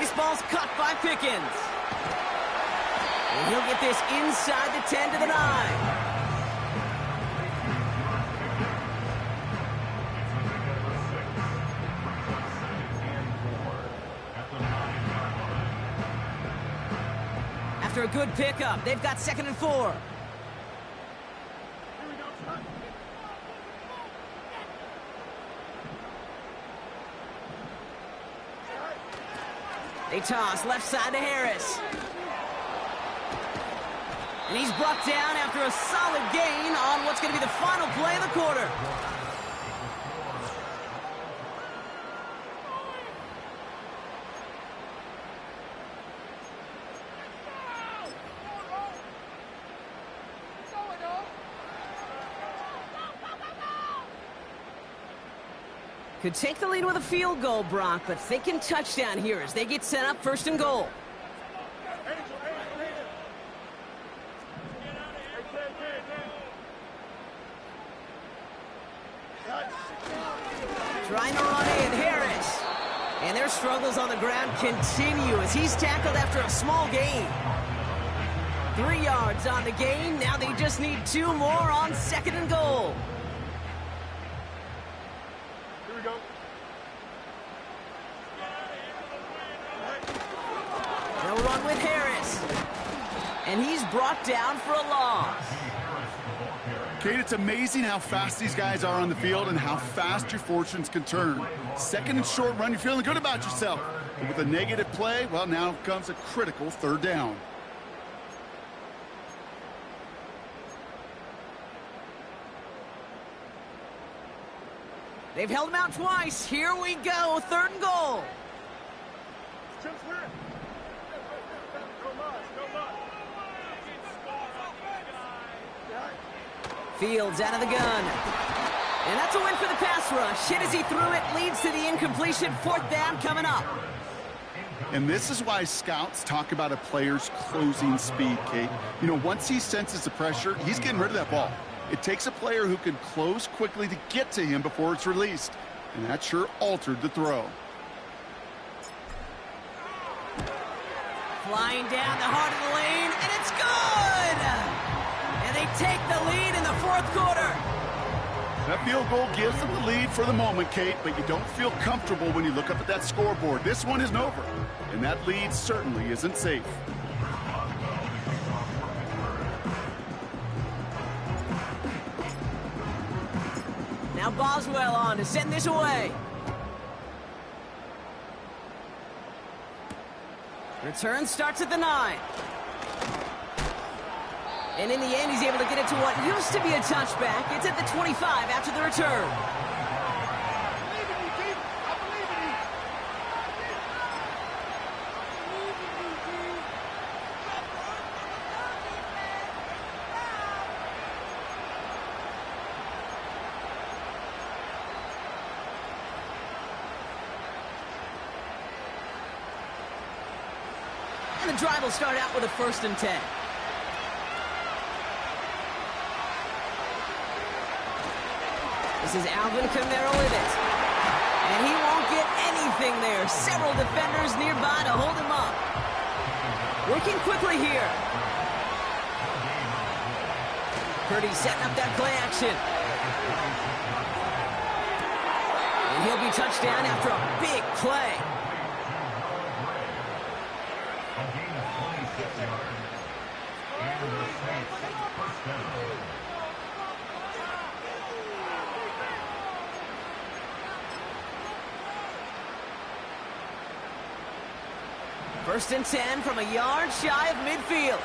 A: This ball's caught by Pickens. And he'll get this inside the 10 to the 9. After a good pickup, they've got 2nd and 4. They toss left side to Harris. And he's brought down after a solid gain on what's going to be the final play of the quarter. Could take the lead with a field goal, Brock, but thinking touchdown here as they get set up 1st and goal. Trying to run in, Harris. And their struggles on the ground continue as he's tackled after a small gain. 3 yards on the gain. Now they just need 2 more on 2nd and goal. They'll run with Harris. And he's brought down for a loss.
B: Kate, it's amazing how fast these guys are on the field and how fast your fortunes can turn. 2nd and short run, you're feeling good about yourself. But with a negative play, well, now comes a critical 3rd down.
A: They've held him out twice. Here we go, 3rd and goal. Fields out of the gun. And that's a win for the pass rush. Hit as he threw it, leads to the incompletion. 4th down coming up.
B: And this is why scouts talk about a player's closing speed, Kate. You know, once he senses the pressure, he's getting rid of that ball. It takes a player who can close quickly to get to him before it's released. And that sure altered the throw.
A: Flying down the heart of the lane, and it's good! And they take the lead in the 4th quarter.
B: That field goal gives them the lead for the moment, Kate, but you don't feel comfortable when you look up at that scoreboard. This one isn't over, and that lead certainly isn't safe.
A: Now Boswell on to send this away. Return starts at the 9. And in the end, he's able to get it to what used to be a touchback. It's at the 25 after the return. And the drive will start out with a 1st and 10. This is Alvin Kamara with it. And he won't get anything there. Several defenders nearby to hold him up. Working quickly here. Purdy setting up that play action. And he'll be touchdown after a big play. First and 10 from a yard shy of midfield.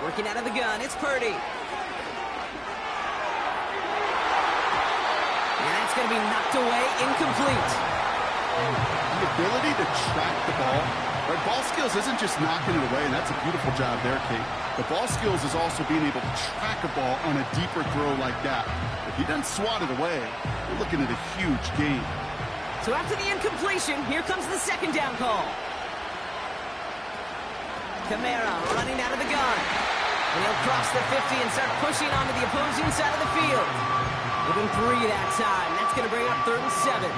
A: Working out of the gun, it's Purdy. And that's going to be knocked away, incomplete.
B: The ability to track the ball. Right, ball skills isn't just knocking it away, and that's a beautiful job there, Kate. The ball skills is also being able to track a ball on a deeper throw like that. If he doesn't swat it away, we're looking at a huge gain.
A: So after the incompletion, here comes the second down call. Kamara running out of the gun. And he'll cross the 50 and start pushing onto the opposing side of the field. Within 3 that time. That's going to bring up 3rd and 7.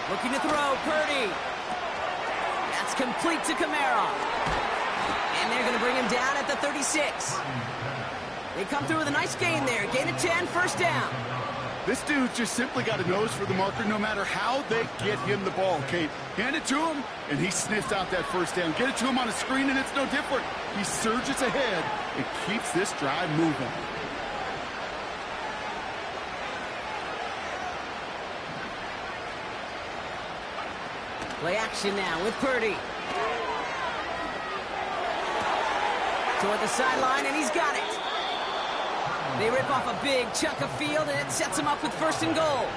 A: Looking to throw, Purdy. That's complete to Kamara. And they're going to bring him down at the 36. They come through with a nice gain there. Gain of 10, first down.
B: This dude's just simply got a nose for the marker no matter how they get him the ball, Kate. Hand it to him, and he sniffs out that first down. Get it to him on a screen, and it's no different. He surges ahead and keeps this drive moving.
A: Play action now with Purdy. Toward the sideline, and he's got it. They rip off a big chunk of field, and it sets him up with 1st and goal.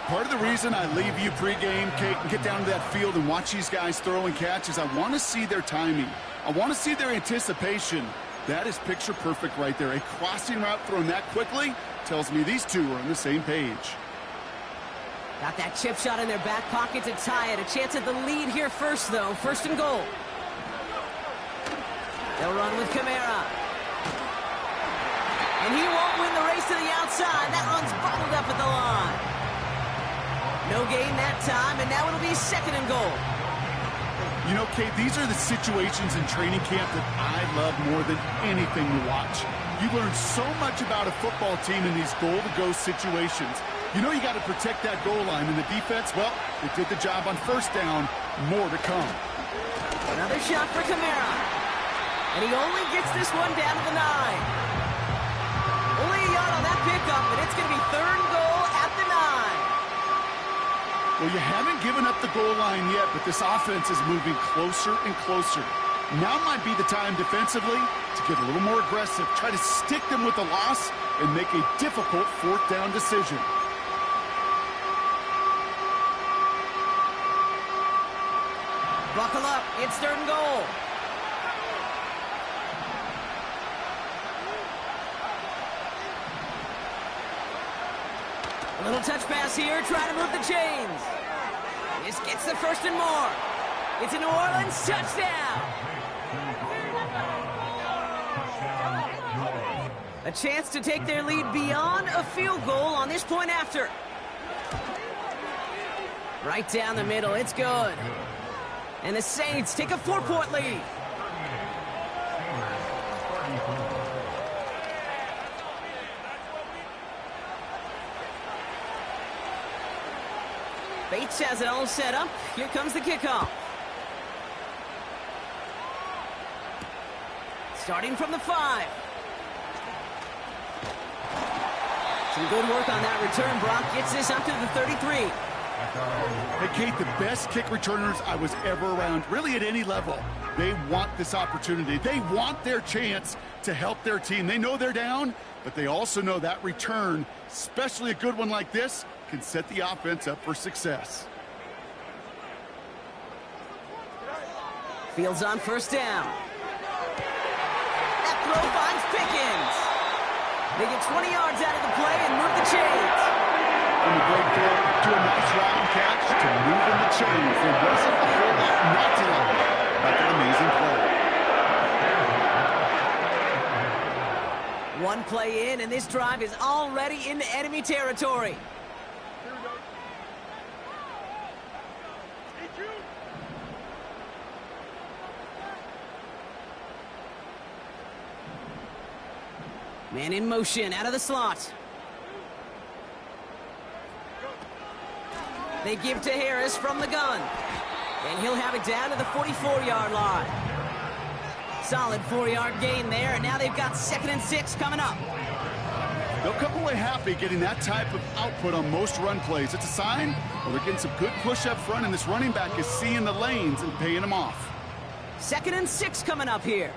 B: Part of the reason I leave you pregame, Kate, and get down to that field and watch these guys throw and catch is I want to see their timing. I want to see their anticipation. That is picture perfect right there. A crossing route thrown that quickly tells me these two are on the same page.
A: Got that chip shot in their back pocket to tie it. A chance at the lead here first, though. 1st and goal. They'll run with Kamara. And he won't win the race to the outside. That run's bottled up at the line. No gain that time, and now it'll be 2nd and goal.
B: You know, Kate, these are the situations in training camp that I love more than anything to watch. You learn so much about a football team in these goal-to-go situations. You know you got to protect that goal line, and the defense, well, they did the job on first down. More to come.
A: Another shot for Kamara. And he only gets this one down to the 9. Only a yard on that pickup, and it's going to be 3rd and goal at the 9.
B: Well, you haven't given up the goal line yet, but this offense is moving closer and closer. Now might be the time defensively to get a little more aggressive, try to stick them with the loss, and make a difficult 4th down decision.
A: Buckle up, it's 3rd and goal. A little touch pass here, trying to move the chains. This gets the 1st and more. It's a New Orleans touchdown. A chance to take their lead beyond a field goal on this point after. Right down the middle, it's good. And the Saints take a 4-point lead. Bates has it all set up. Here comes the kickoff. Starting from the 5. Some good work on that return. Brock gets this up to the 33.
B: Hey, Kate, the best kick returners I was ever around, really at any level, they want this opportunity. They want their chance to help their team. They know they're down, but they also know that return, especially a good one like this, can set the offense up for success.
A: Fields on 1st down. That throw finds Pickens. They get 20 yards out of the play and move the chains.
B: From the break throw to a nice round catch to moving the chains. There wasn't a whole lot not to like about that amazing play.
A: One play in, and this drive is already into enemy territory. Man in motion, out of the slot. They give to Harris from the gun. And he'll have it down to the 44-yard line. Solid 4-yard gain there, and now they've got 2nd and 6 coming up.
B: They'll come away happy getting that type of output on most run plays. It's a sign, well, they're getting some good push up front, and this running back is seeing the lanes and paying them off.
A: 2nd and 6 coming up here.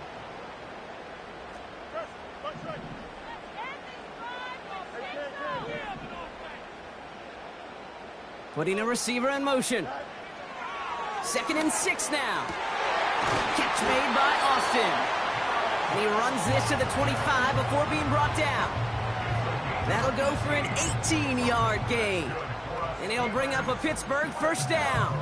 A: Putting a receiver in motion. 2nd and 6 now. Catch made by Austin. And he runs this to the 25 before being brought down. That'll go for an 18-yard gain. And he'll bring up a Pittsburgh first down.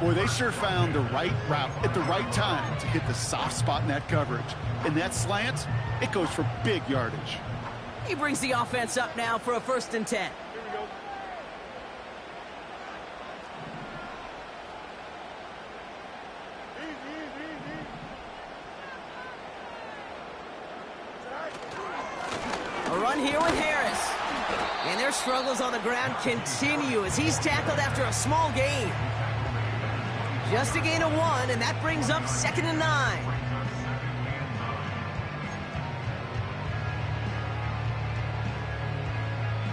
B: Boy, they sure found the right route at the right time to hit the soft spot in that coverage. And that slant, it goes for big yardage.
A: He brings the offense up now for a 1st and 10. Here with Harris. And their struggles on the ground continue as he's tackled after a small gain. Just a gain of 1, and that brings up 2nd and 9.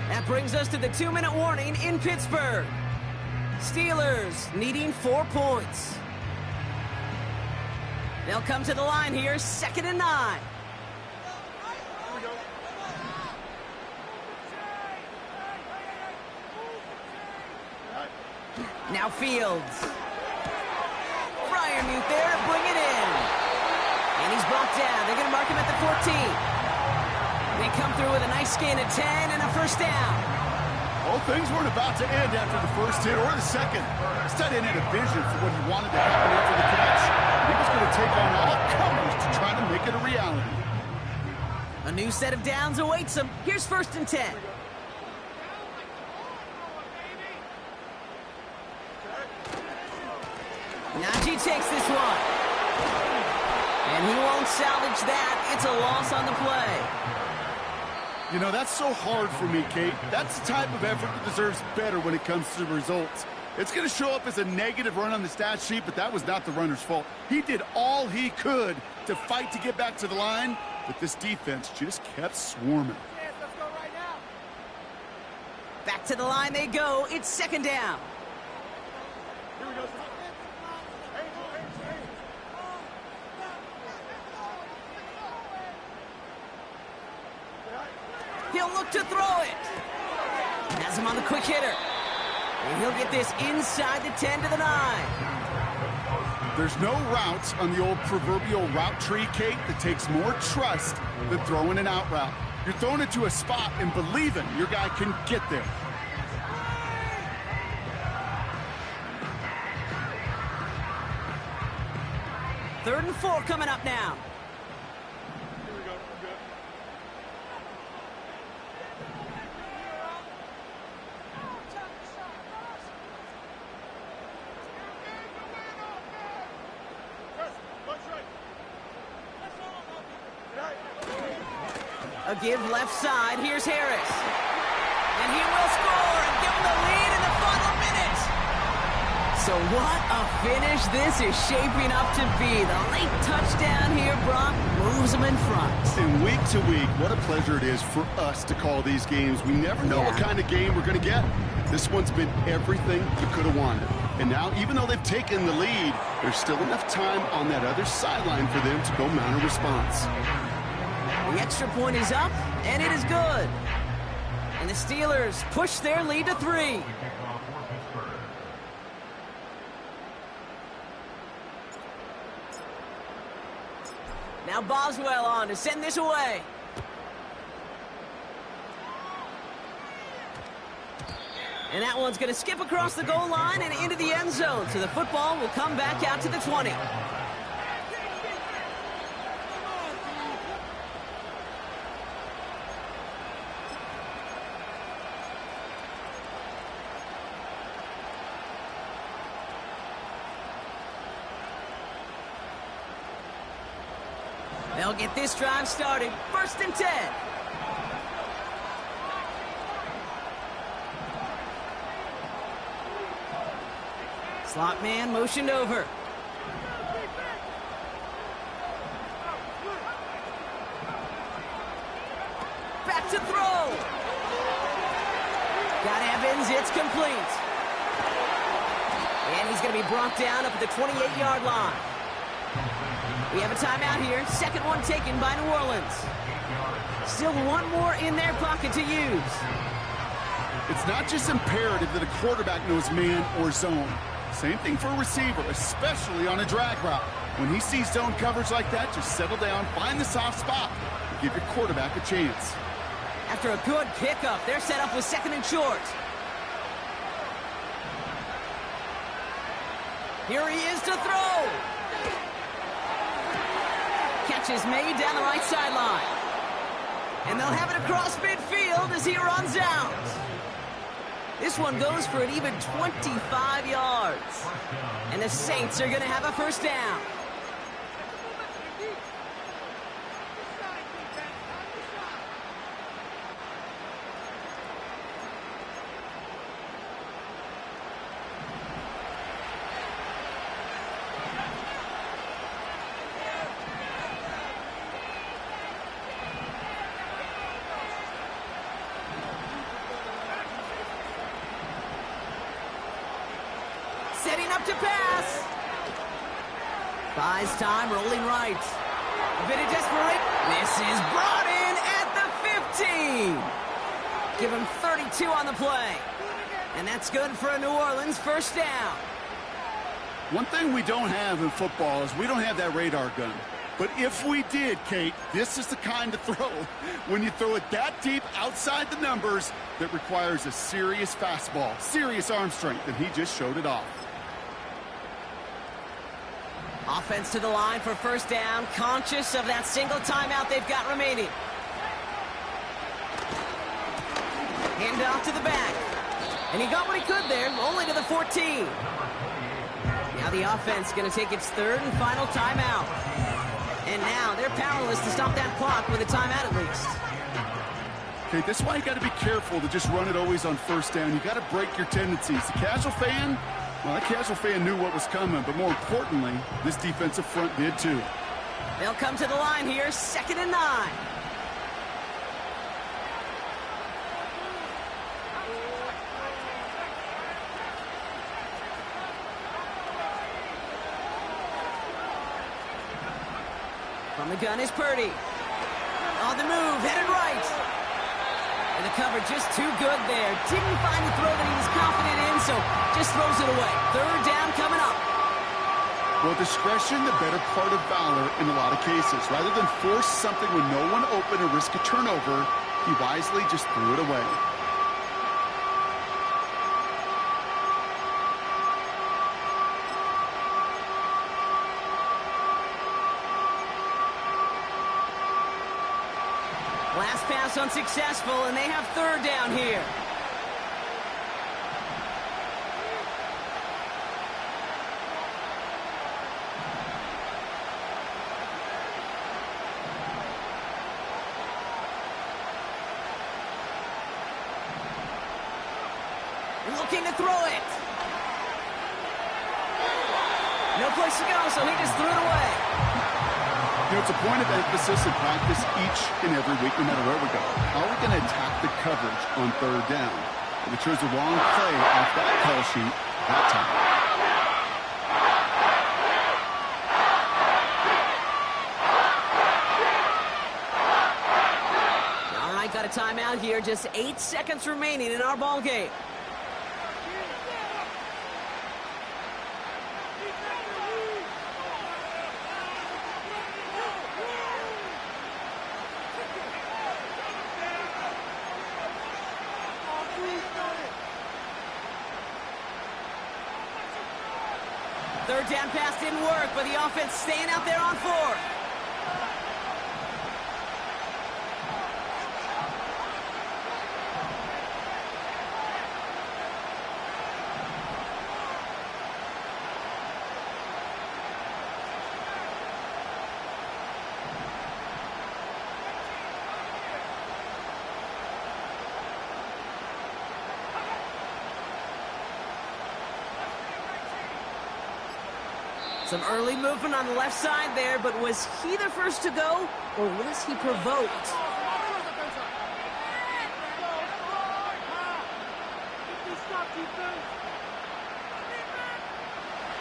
A: That brings us to the 2-minute warning in Pittsburgh. Steelers needing 4 points. They'll come to the line here, 2nd and 9. Now Fields. Fryermuth there to bring it in. And he's brought down. They're going to mark him at the 14. They come through with a nice gain of 10 and a first down.
B: Well, things weren't about to end after the first hit or the second. This tight end had a vision for what he wanted to happen after the catch. He was going to take on all comers to try to make it a reality.
A: A new set of downs awaits him. Here's 1st and 10. Najee takes this one. And he won't salvage that. It's a loss on the play.
B: You know, that's so hard for me, Kate. That's the type of effort that deserves better when it comes to the results. It's going to show up as a negative run on the stat sheet, but that was not the runner's fault. He did all he could to fight to get back to the line, but this defense just kept swarming.
A: Back to the line they go. It's 2nd down.
C: Here we go.
A: He'll look to throw it. Has him on the quick hitter. And he'll get this inside the 10 to the 9.
B: There's no route on the old proverbial route tree, Kate, that takes more trust than throwing an out route. You're throwing it to a spot and believing your guy can get there.
A: Third and 4 coming up now. A give left side. Here's Harris. And he will score and give him the lead in the final minute. So what a finish this is shaping up to be. The late touchdown here, Brock, moves them in front.
B: And week to week, what a pleasure it is for us to call these games. We never know what kind of game we're going to get. This one's been everything you could have wanted. And now, even though they've taken the lead, there's still enough time on that other sideline for them to go mount a response.
A: The extra point is up, and it is good. And the Steelers push their lead to 3. Now Boswell on to send this away. And that one's going to skip across the goal line and into the end zone. So the football will come back out to the 20. They'll They'll get this drive started. 1st and 10. Slot man motioned over. Back to throw. Got Evans, it's complete. And he's going to be brought down up at the 28-yard line. We have a timeout here. 2nd one taken by New Orleans. Still one more in their pocket to use.
B: It's not just imperative that a quarterback knows man or zone. Same thing for a receiver, especially on a drag route. When he sees zone coverage like that, just settle down, find the soft spot, and give your quarterback a chance.
A: After a good pickup, they're set up with 2nd and short. Here he is to throw. Catch is made down the right sideline. And they'll have it across midfield as he runs out. This one goes for an even 25 yards. And the Saints are going to have a 1st down. Setting up to pass. Buys time, rolling right. A bit of desperation. This is brought in at the 15. Give him 32 on the play. And that's good for a New Orleans 1st down.
B: One thing we don't have in football is we don't have that radar gun. But if we did, Kate, this is the kind of throw, when you throw it that deep outside the numbers, that requires a serious fastball, serious arm strength, and he just showed it off.
A: Offense to the line for 1st down, conscious of that single timeout they've got remaining. Hand off to the back. And he got what he could there, only to the 14. Now the offense going to take its 3rd and final timeout. And now they're powerless to stop that clock with a timeout at least.
B: Okay, that's why you got to be careful to just run it always on 1st down. You got to break your tendencies. The casual fan, well, that casual fan knew what was coming, but more importantly, this defensive front did too.
A: They'll come to the line here, 2nd and 9. From the gun is Purdy. On the move, headed right. And the cover just too good there. Didn't find the throw that he was confident in, so just throws it away. 3rd down coming up.
B: Well, discretion, the better part of valor in a lot of cases. Rather than force something with no one open or risk a turnover, he wisely just threw it away.
A: Last pass unsuccessful, and they have 3rd down here. Looking to throw it. No place to go, so he just threw it away.
B: You know, it's a point of emphasis in practice each and every week, no matter where we go. How are we going to attack the coverage on 3rd down? If we chose the wrong play off that call sheet that time.
A: All right, got a timeout here. Just 8 seconds remaining in our ball game. Third down pass didn't work, but the offense staying out there on 4th. Some early movement on the left side there, but was he the first to go, or was he provoked?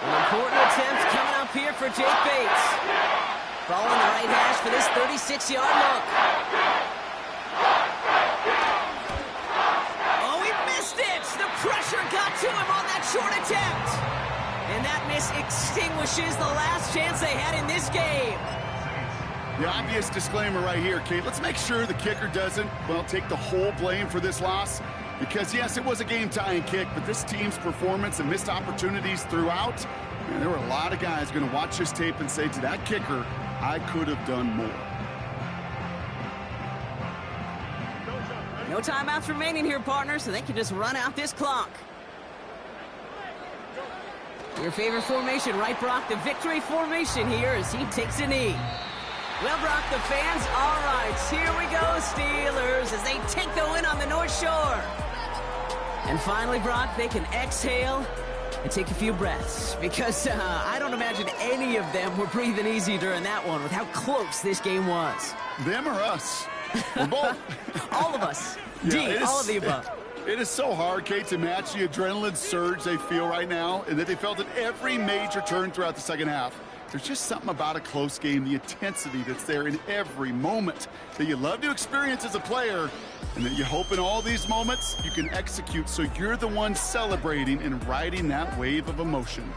A: An important attempt coming up here for Jake Bates. Ball on the right hash for this 36-yard look. Oh, he missed it! The pressure got to him on that short attempt. And that miss extinguishes the last chance they had in this game.
B: The obvious disclaimer right here, Kate. Let's make sure the kicker doesn't, well, take the whole blame for this loss. Because, yes, it was a game-tying kick, but this team's performance and missed opportunities throughout, man, there were a lot of guys going to watch this tape and say to that kicker, I could have done more.
A: No timeouts remaining here, partner, so they can just run out this clock. Your favorite formation, right, Brock? The victory formation here as he takes a knee. Well, Brock, the fans, all right, here we go, Steelers, as they take the win on the North Shore. And finally, Brock, they can exhale and take a few breaths, because I don't imagine any of them were breathing easy during that one with how close this game was.
B: Them or us? We're both.
A: All of us.
B: Yeah,
A: all of the above.
B: It is so hard, Kate, to match the adrenaline surge they feel right now and that they felt at every major turn throughout the second half. There's just something about a close game, the intensity that's there in every moment that you love to experience as a player, and that you hope in all these moments you can execute so you're the one celebrating and riding that wave of emotion.